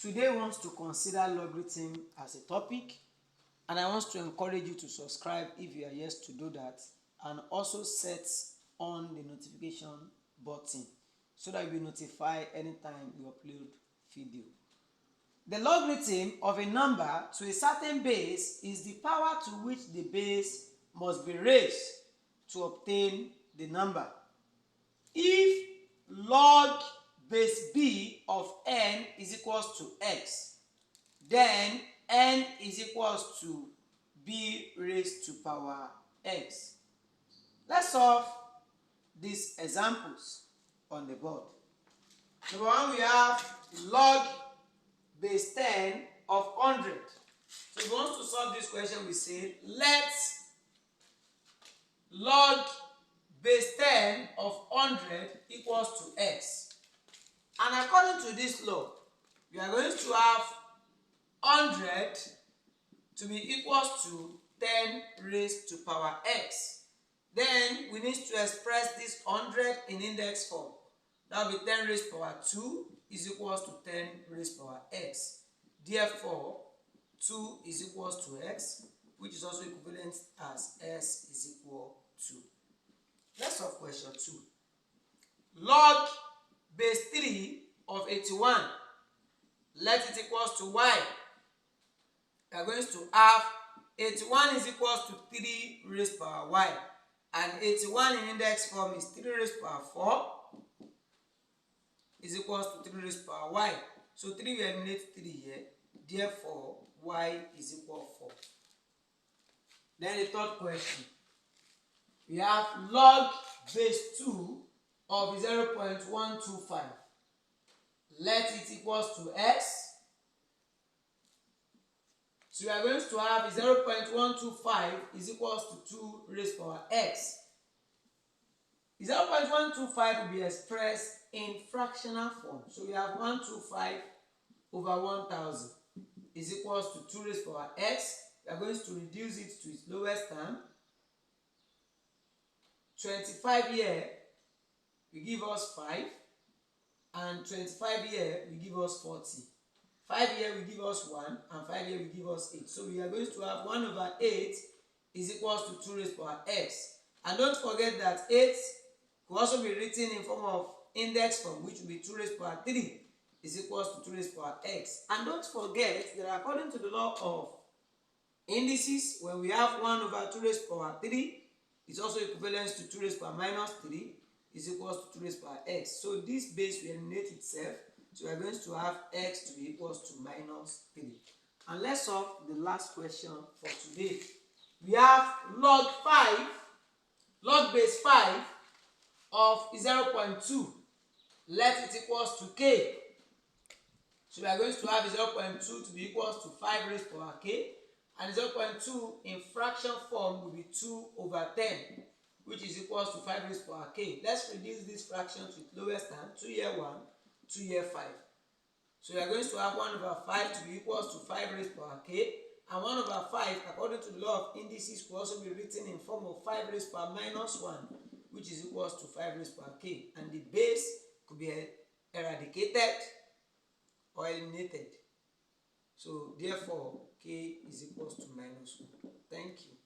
Today wants to consider logarithm as a topic, and I want to encourage you to subscribe if you are yet to do that, and also set on the notification button so that you'll be notified anytime we upload video. The logarithm of a number to a certain base is the power to which the base must be raised to obtain the number. If log base b of n is equals to x, then n is equals to b raised to power x. Let's solve these examples on the board. Number one, we have log base 10 of 100. So if we want to solve this question, we say let log base 10 of 100 equals to x. And according to this law, we are going to have 100 to be equals to 10 raised to power x. Then we need to express this 100 in index form. That will be 10 raised to power 2 is equals to 10 raised to power x. Therefore, 2 is equals to x, which is also equivalent as s is equal to. Let's solve question 2. Log base 3 of 81. Let it equals to y. We are going to have 81 is equals to 3 raised to power y. And 81 in index form is 3 raised to power 4 is equals to 3 raised to power y. So 3 will eliminate 3 here. Therefore, y is equal to 4. Then the third question. We have log base 2 of 0.125. Let it equals to x. So we are going to have 0.125 is equals to 2 raised to power x. 0.125 will be expressed in fractional form. So we have 125 over 1000 is equals to 2 raised to power x. We are going to reduce it to its lowest term. 25 here will give us 5, and 25 here will give us 40. 5 here will give us 1, and 5 here will give us 8. So we are going to have 1 over 8 is equals to 2 raised to power x. And don't forget that 8 could also be written in form of index form, which will be 2 raised to power 3 is equals to 2 raised to power x. And don't forget that according to the law of indices, when we have 1 over 2 raised to power 3, it's also equivalent to 2 raised to power minus 3 is equals to 2 raised to power x. So this base will eliminate itself. So we are going to have x to be equals to minus 3. And let's solve the last question for today. We have log base 5 of 0.2. Let it equals to k. So we are going to have 0.2 to be equals to 5 raised to power k. And 0.2 in fraction form will be 2 over 10, which is equals to 5 raised to power k. Let's reduce this fraction to its lowest term. 2 here 1, 2 here 5. So we are going to have 1 over 5 to be equals to 5 raised to power k. And 1 over 5, according to the law of indices, could also be written in form of 5 raised to power minus 1, which is equals to 5 raised to power k. And the base could be eradicated or eliminated. So therefore, k is equals to minus 1. Thank you.